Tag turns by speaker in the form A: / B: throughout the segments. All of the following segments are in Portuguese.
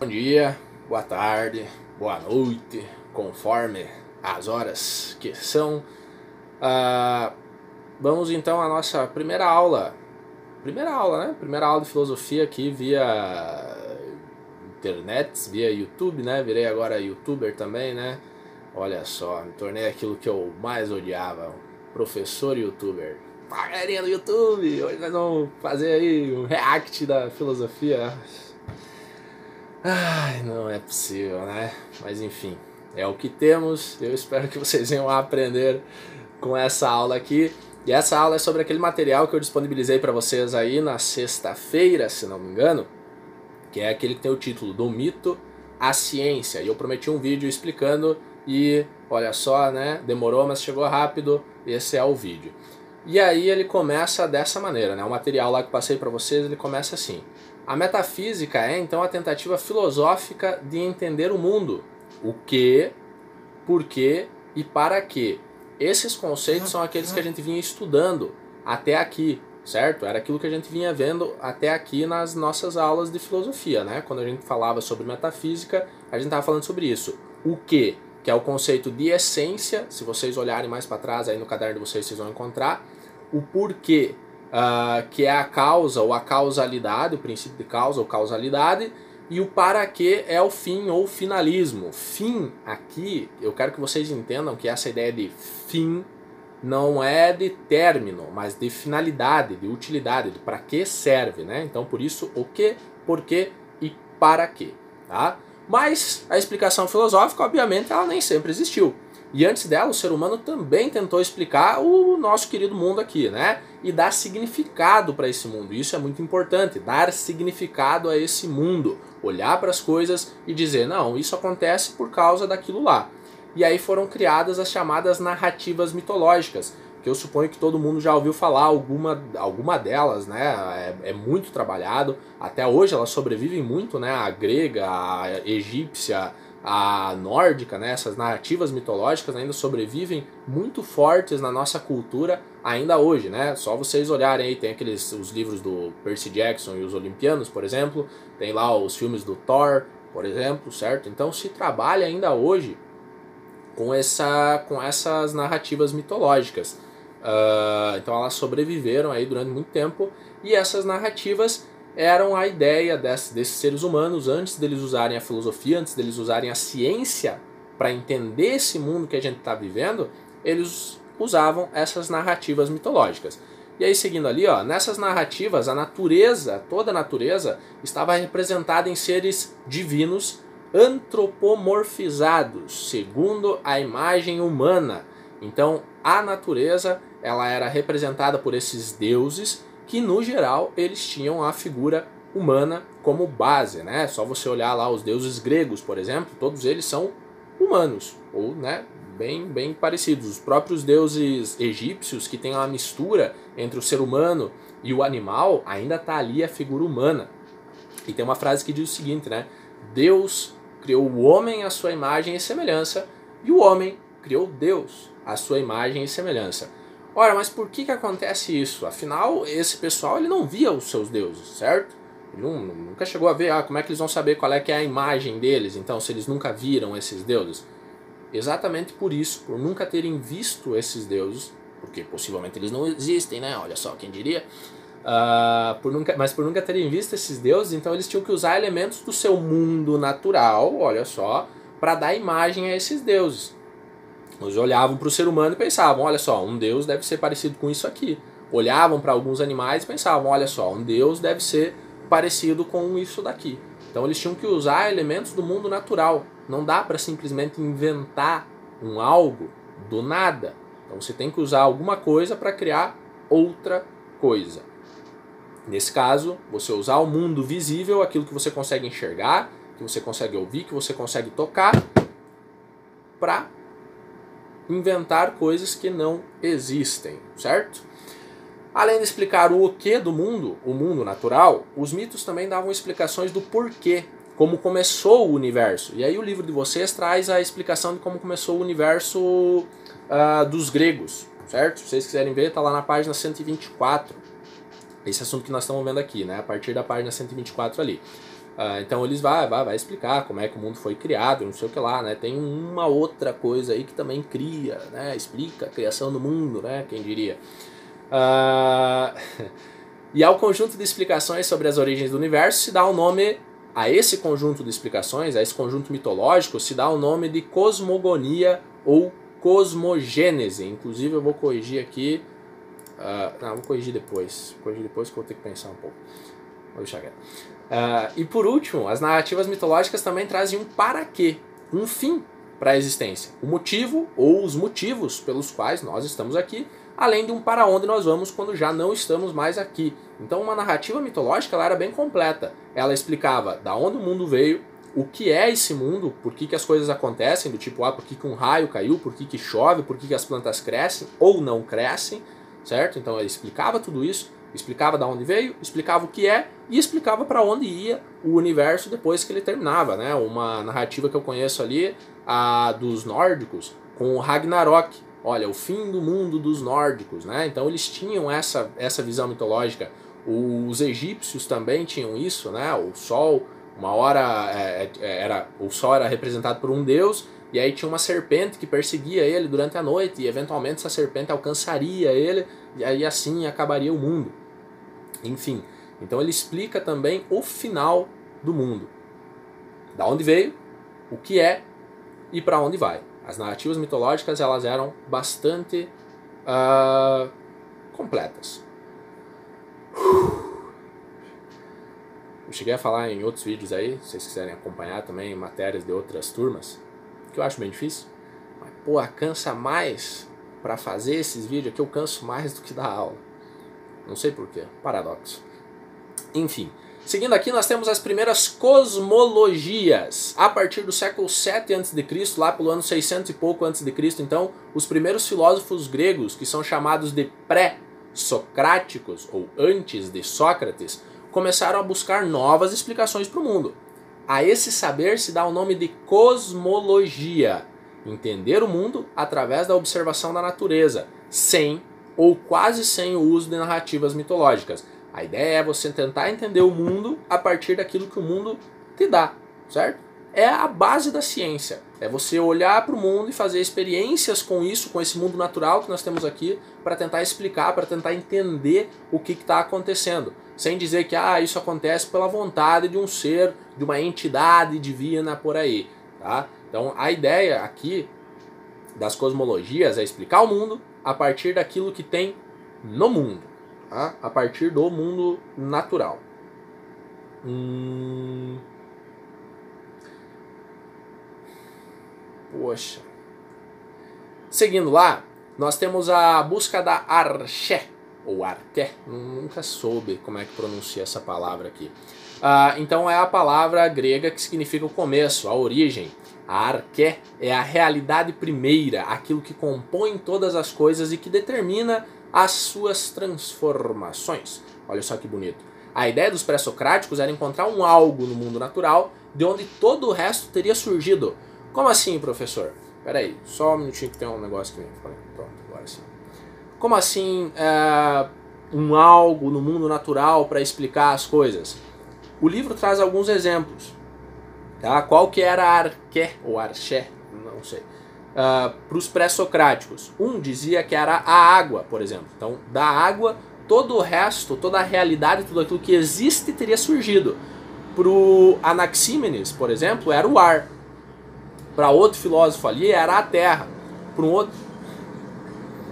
A: Bom dia, boa tarde, boa noite, conforme as horas que são. Vamos então à nossa primeira aula. Primeira aula, né? Primeira aula de filosofia aqui via internet, via YouTube, né? Virei agora youtuber também, né? Olha só, me tornei aquilo que eu mais odiava, um professor youtuber. Fala, galerinha do YouTube, hoje nós vamos fazer aí um react da filosofia. Ai, não é possível, né? Mas enfim, é o que temos. Eu espero que vocês venham a aprender com essa aula aqui. E essa aula é sobre aquele material que eu disponibilizei para vocês aí na sexta-feira, se não me engano, que é aquele que tem o título Do Mito à Ciência. E eu prometi um vídeo explicando e olha só, né? Demorou, mas chegou rápido. Esse é o vídeo. E aí ele começa dessa maneira, né? O material lá que passei para vocês, ele começa assim: a metafísica é então a tentativa filosófica de entender o mundo, o que, por quê e para quê. Esses conceitos são aqueles que a gente vinha estudando até aqui, certo? Era aquilo que a gente vinha vendo até aqui nas nossas aulas de filosofia, né? Quando a gente falava sobre metafísica, a gente estava falando sobre isso. O que é o conceito de essência, se vocês olharem mais para trás aí no caderno de vocês vão encontrar. O porquê, que é a causa ou a causalidade, o princípio de causa ou causalidade, e o para quê é o fim ou finalismo. Fim aqui, eu quero que vocês entendam que essa ideia de fim não é de término, mas de finalidade, de utilidade, de para que serve, né? Então por isso o que, por quê e para quê, tá? Mas a explicação filosófica, obviamente, ela nem sempre existiu. E antes dela, o ser humano também tentou explicar o nosso querido mundo aqui, né? E dar significado para esse mundo. Isso é muito importante, dar significado a esse mundo. Olhar para as coisas e dizer, não, isso acontece por causa daquilo lá. E aí foram criadas as chamadas narrativas mitológicas, que eu suponho que todo mundo já ouviu falar, alguma delas, né? É muito trabalhado. Até hoje elas sobrevivem muito, né? A grega, a egípcia, a nórdica, né? Essas narrativas mitológicas ainda sobrevivem muito fortes na nossa cultura ainda hoje, né? Só vocês olharem aí, tem os livros do Percy Jackson e os Olimpianos, por exemplo, tem lá os filmes do Thor, por exemplo, certo? Então se trabalha ainda hoje com essas narrativas mitológicas. Então elas sobreviveram aí durante muito tempo, e essas narrativas eram a ideia desses seres humanos antes deles usarem a filosofia, antes deles usarem a ciência para entender esse mundo que a gente está vivendo. Eles usavam essas narrativas mitológicas. E aí seguindo ali, ó, nessas narrativas a natureza, toda a natureza estava representada em seres divinos antropomorfizados, segundo a imagem humana. Então a natureza, ela era representada por esses deuses que no geral eles tinham a figura humana como base, né? Só você olhar lá os deuses gregos, por exemplo, todos eles são humanos, ou, né, bem parecidos. Os próprios deuses egípcios, que tem uma mistura entre o ser humano e o animal, ainda está ali a figura humana. E tem uma frase que diz o seguinte, né? Deus criou o homem à sua imagem e semelhança, e o homem criou Deus à sua imagem e semelhança. Ora, mas por que acontece isso? Afinal, esse pessoal ele não via os seus deuses, certo? Ele nunca chegou a ver, como é que eles vão saber qual é que é a imagem deles, então, se eles nunca viram esses deuses? Exatamente por isso, por nunca terem visto esses deuses, porque possivelmente eles não existem, né? Olha só, quem diria? Mas por nunca terem visto esses deuses, então eles tinham que usar elementos do seu mundo natural, olha só, para dar imagem a esses deuses. Eles olhavam para o ser humano e pensavam, olha só, um deus deve ser parecido com isso aqui. Olhavam para alguns animais e pensavam, olha só, um deus deve ser parecido com isso daqui. Então eles tinham que usar elementos do mundo natural. Não dá para simplesmente inventar um algo do nada. Então você tem que usar alguma coisa para criar outra coisa. Nesse caso, você usar o mundo visível, aquilo que você consegue enxergar, que você consegue ouvir, que você consegue tocar, para inventar coisas que não existem, certo? Além de explicar o que do mundo, o mundo natural, os mitos também davam explicações do porquê, como começou o universo. E aí o livro de vocês traz a explicação de como começou o universo dos gregos, certo? Se vocês quiserem ver, está lá na página 124. Esse assunto que nós estamos vendo aqui, né? A partir da página 124 ali. Então eles vai explicar como é que o mundo foi criado, não sei o que lá, né? Tem uma outra coisa aí que também cria, né? Explica a criação do mundo, né? Quem diria? E ao conjunto de explicações sobre as origens do universo se dá o nome, a esse conjunto de explicações, a esse conjunto mitológico, se dá o nome de cosmogonia ou cosmogênese. Inclusive eu vou corrigir aqui, não, vou corrigir depois que eu vou ter que pensar um pouco. Vou deixar quieto. E por último, as narrativas mitológicas também trazem um para quê, um fim para a existência, o motivo ou os motivos pelos quais nós estamos aqui, além de um para onde nós vamos quando já não estamos mais aqui. Então uma narrativa mitológica ela era bem completa. Ela explicava da onde o mundo veio, o que é esse mundo, por que as coisas acontecem, do tipo, por que um raio caiu, por que chove, por que as plantas crescem ou não crescem, certo? Então ela explicava tudo isso, explicava da onde veio, explicava o que é e explicava para onde ia o universo depois que ele terminava, né? Uma narrativa que eu conheço ali, a dos nórdicos, com o Ragnarok. Olha, o fim do mundo dos nórdicos, né? Então eles tinham essa visão mitológica. Os egípcios também tinham isso, né? O sol, uma hora o sol era representado por um deus, e aí tinha uma serpente que perseguia ele durante a noite, e eventualmente essa serpente alcançaria ele, e aí assim acabaria o mundo. Enfim, então ele explica também o final do mundo. Da onde veio, o que é e para onde vai. As narrativas mitológicas elas eram bastante completas. Eu cheguei a falar em outros vídeos aí, se vocês quiserem acompanhar também matérias de outras turmas, que eu acho bem difícil. Mas, pô, cansa mais para fazer esses vídeos aqui, eu canso mais do que dar aula. Não sei porquê, paradoxo. Enfim, seguindo aqui nós temos as primeiras cosmologias. A partir do século 7 a.C., lá pelo ano 600 e pouco a.C., então, os primeiros filósofos gregos, que são chamados de pré-socráticos, ou antes de Sócrates, começaram a buscar novas explicações para o mundo. A esse saber se dá o nome de cosmologia. Entender o mundo através da observação da natureza, sem ou quase sem o uso de narrativas mitológicas. A ideia é você tentar entender o mundo a partir daquilo que o mundo te dá, certo? É a base da ciência. É você olhar para o mundo e fazer experiências com isso, com esse mundo natural que nós temos aqui, para tentar explicar, para tentar entender o que está acontecendo. Sem dizer que isso acontece pela vontade de um ser, de uma entidade divina por aí. Tá? Então a ideia aqui das cosmologias é explicar o mundo a partir daquilo que tem no mundo, tá? A partir do mundo natural. Poxa. Seguindo lá, nós temos a busca da Arché, ou Arché, nunca soube como é que pronuncia essa palavra aqui. Então é a palavra grega que significa o começo, a origem. A Arché é a realidade primeira, aquilo que compõe todas as coisas e que determina as suas transformações. Olha só que bonito. A ideia dos pré-socráticos era encontrar um algo no mundo natural de onde todo o resto teria surgido. Como assim, professor? Peraí, só um minutinho que tem um negócio aqui. Pronto, agora sim. Como assim um algo no mundo natural para explicar as coisas? O livro traz alguns exemplos. Tá? Qual que era a Arché, ou Arché, não sei, para os pré-socráticos? Um dizia que era a água, por exemplo. Então, da água, todo o resto, toda a realidade, tudo aquilo que existe teria surgido. Para o Anaxímenes, por exemplo, era o ar. Para outro filósofo ali, era a terra. Para um outro...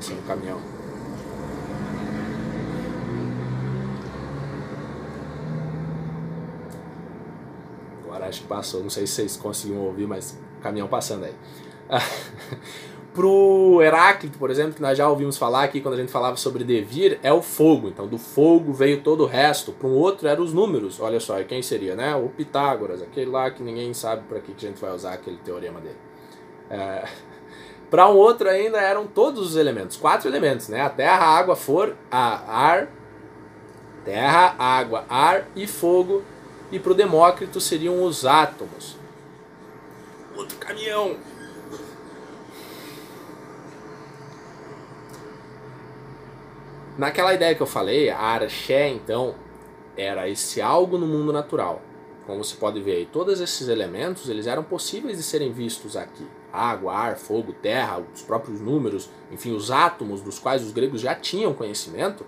A: Sim, um caminhão. Acho que passou, não sei se vocês conseguiram ouvir, mas caminhão passando aí. Pro Heráclito, por exemplo, que nós já ouvimos falar aqui quando a gente falava sobre devir, é o fogo. Então do fogo veio todo o resto. Para um outro eram os números. Olha só, e quem seria, né? O Pitágoras, aquele lá que ninguém sabe para que a gente vai usar aquele teorema dele. Para um outro ainda eram todos os elementos, 4 elementos, né? A terra, a água, ar, terra, água, ar e fogo. E para o Demócrito seriam os átomos. Outro caminhão. Naquela ideia que eu falei, a Arché, então, era esse algo no mundo natural, como você pode ver aí, todos esses elementos eles eram possíveis de serem vistos aqui. Água, ar, fogo, terra, os próprios números, enfim, os átomos dos quais os gregos já tinham conhecimento,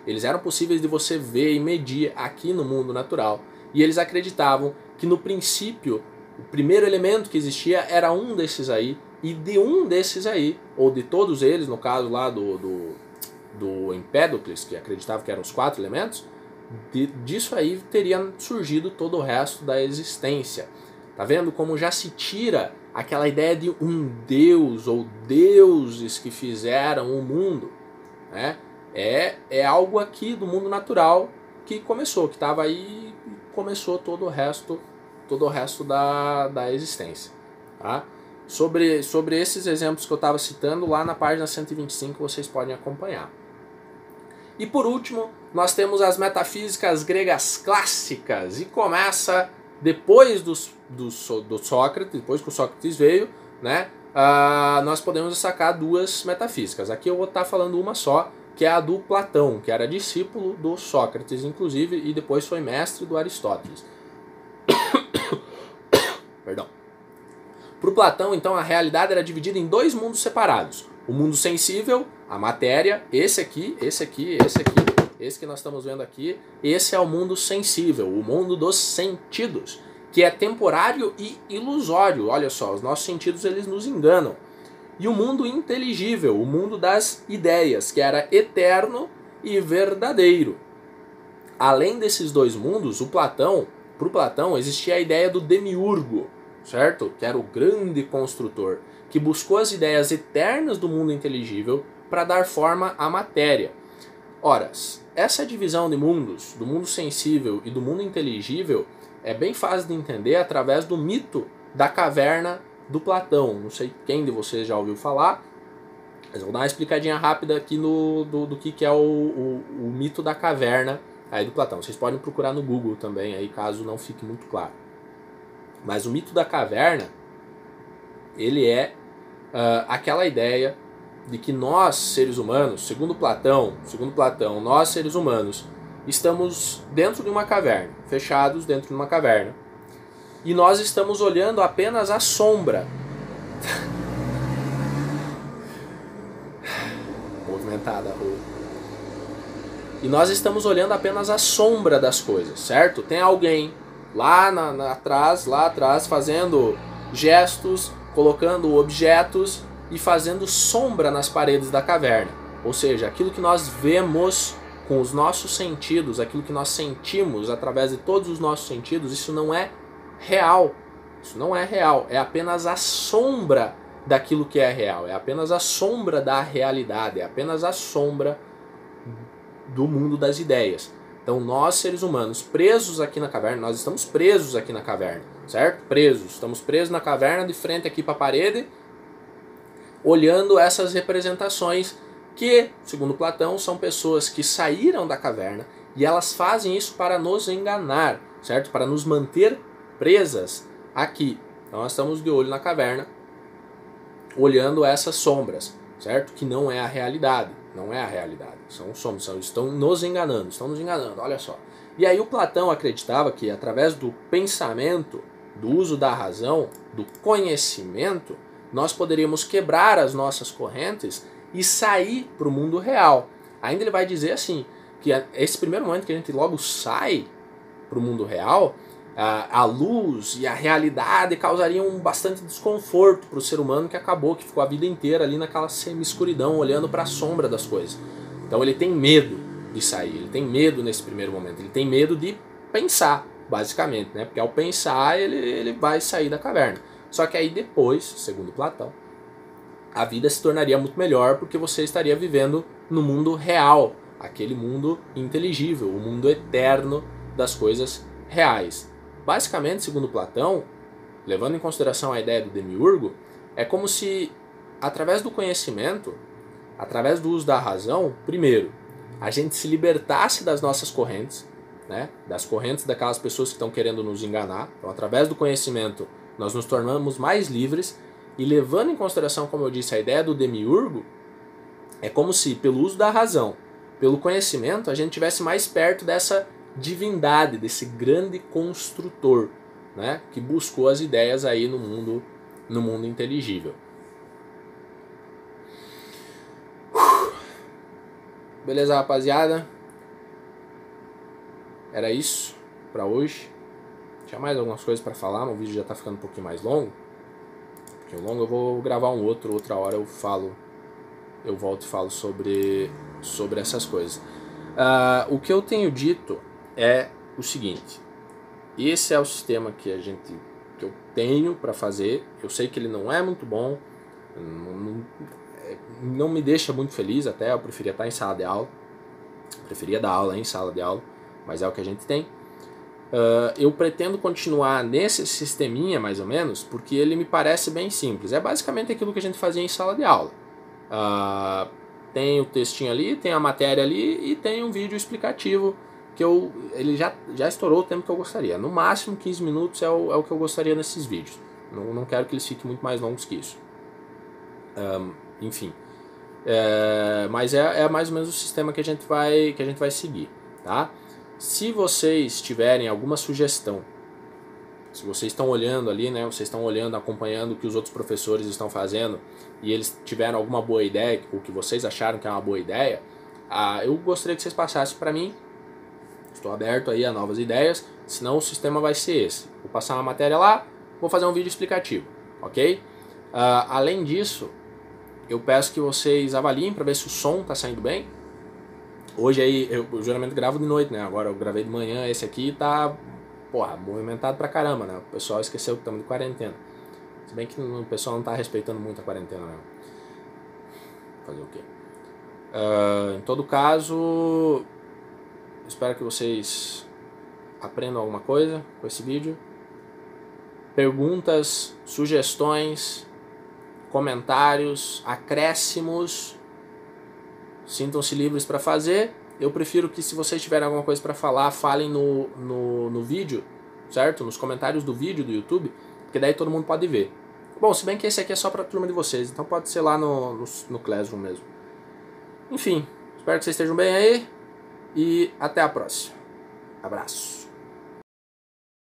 A: eles eram possíveis de você ver e medir aqui no mundo natural. E eles acreditavam que no princípio, o primeiro elemento que existia era um desses aí, e de um desses aí, ou de todos eles, no caso lá do Empédocles, que acreditava que eram os 4 elementos, disso aí teria surgido todo o resto da existência. Tá vendo como já se tira aquela ideia de um deus ou deuses que fizeram o mundo, né? É algo aqui do mundo natural que começou, que estava aí e começou todo o resto da existência. Tá? Sobre esses exemplos que eu estava citando, lá na página 125 vocês podem acompanhar. E por último, nós temos as metafísicas gregas clássicas, e começa depois do Sócrates, depois que o Sócrates veio, né? Nós podemos destacar 2 metafísicas. Aqui eu vou estar falando uma só, que é a do Platão, que era discípulo do Sócrates, inclusive, e depois foi mestre do Aristóteles. Perdão. Para o Platão, então, a realidade era dividida em 2 mundos separados. O mundo sensível, a matéria, esse que nós estamos vendo aqui, esse é o mundo sensível, o mundo dos sentidos, que é temporário e ilusório. Olha só, os nossos sentidos eles nos enganam. E o mundo inteligível, o mundo das ideias, que era eterno e verdadeiro. Além desses 2 mundos, para o Platão existia a ideia do demiurgo, certo? Que era o grande construtor, que buscou as ideias eternas do mundo inteligível para dar forma à matéria. Ora, essa divisão de mundos, do mundo sensível e do mundo inteligível, é bem fácil de entender através do mito da caverna do Platão. Não sei quem de vocês já ouviu falar, mas eu vou dar uma explicadinha rápida aqui do que é o mito da caverna aí do Platão. Vocês podem procurar no Google também, aí, caso não fique muito claro. Mas o mito da caverna, ele é aquela ideia de que nós, seres humanos, segundo Platão, nós, seres humanos, estamos dentro de uma caverna, fechados dentro de uma caverna, e nós estamos olhando apenas a sombra. Movimentada a rua. E nós estamos olhando apenas a sombra das coisas, certo? Tem alguém lá atrás, fazendo gestos, colocando objetos e fazendo sombra nas paredes da caverna. Ou seja, aquilo que nós vemos com os nossos sentidos, aquilo que nós sentimos através de todos os nossos sentidos, isso não é real. Isso não é real. É apenas a sombra daquilo que é real. É apenas a sombra da realidade. É apenas a sombra do mundo das ideias. Então nós, seres humanos, presos aqui na caverna, nós estamos presos aqui na caverna, certo? Presos. Estamos presos na caverna, de frente aqui para a parede, olhando essas representações que, segundo Platão, são pessoas que saíram da caverna e elas fazem isso para nos enganar, certo? Para nos manter presas aqui. Então nós estamos de olho na caverna, olhando essas sombras, certo? Que não é a realidade. Não é a realidade. São sombras, estão nos enganando, olha só. E aí o Platão acreditava que através do pensamento, do uso da razão, do conhecimento, nós poderíamos quebrar as nossas correntes e sair para o mundo real. Ainda ele vai dizer assim, que esse primeiro momento que a gente logo sai para o mundo real, a luz e a realidade causariam bastante desconforto para o ser humano que ficou a vida inteira ali naquela semi-escuridão, olhando para a sombra das coisas. Então ele tem medo de sair, ele tem medo nesse primeiro momento, ele tem medo de pensar, basicamente, né? Porque ao pensar ele vai sair da caverna. Só que aí depois, segundo Platão, a vida se tornaria muito melhor porque você estaria vivendo no mundo real, aquele mundo inteligível, o mundo eterno das coisas reais. Basicamente, segundo Platão, levando em consideração a ideia do demiurgo, é como se, através do conhecimento, através do uso da razão, primeiro, a gente se libertasse das nossas correntes, né, das correntes daquelas pessoas que estão querendo nos enganar. Então, através do conhecimento, nós nos tornamos mais livres e, levando em consideração, como eu disse, a ideia do demiurgo, é como se, pelo uso da razão, pelo conhecimento, a gente estivesse mais perto dessa divindade, desse grande construtor, né, que buscou as ideias aí no mundo inteligível. Beleza, rapaziada? Era isso pra hoje. Tinha mais algumas coisas pra falar, mas o vídeo já tá ficando um pouquinho mais longo. Eu vou gravar outra hora eu volto e falo sobre essas coisas. O que eu tenho dito é o seguinte: esse é o sistema que eu tenho para fazer. Eu sei que ele não é muito bom, não me deixa muito feliz até. Eu preferia estar em sala de aula, preferia dar aula em sala de aula, mas é o que a gente tem. Eu pretendo continuar nesse sisteminha mais ou menos, porque ele me parece bem simples. É basicamente aquilo que a gente fazia em sala de aula. Tem o textinho ali, tem a matéria ali e tem um vídeo explicativo que ele já estourou o tempo que eu gostaria. No máximo 15 minutos é o que eu gostaria nesses vídeos. Não quero que eles fiquem muito mais longos que isso. Enfim. Mas é mais ou menos o sistema que a gente vai seguir, tá? Se vocês tiverem alguma sugestão, se vocês estão olhando ali, né, vocês estão olhando, acompanhando o que os outros professores estão fazendo e eles tiveram alguma boa ideia, ou que vocês acharam que é uma boa ideia, eu gostaria que vocês passassem para mim. Estou aberto aí a novas ideias, senão o sistema vai ser esse. Vou passar uma matéria lá, vou fazer um vídeo explicativo, ok? Além disso, eu peço que vocês avaliem para ver se o som está saindo bem. Hoje aí, eu geralmente gravo de noite, né? Agora eu gravei de manhã, esse aqui tá, movimentado pra caramba, né? O pessoal esqueceu que estamos de quarentena. Se bem que o pessoal não tá respeitando muito a quarentena, né? Fazer o quê? Em todo caso, espero que vocês aprendam alguma coisa com esse vídeo. Perguntas, sugestões, comentários, acréscimos, sintam-se livres para fazer. Eu prefiro que, se vocês tiverem alguma coisa para falar, falem no vídeo, certo? Nos comentários do vídeo do YouTube, porque daí todo mundo pode ver. Bom, se bem que esse aqui é só para a turma de vocês, então pode ser lá no Classroom mesmo. Enfim, espero que vocês estejam bem aí e até a próxima. Abraço.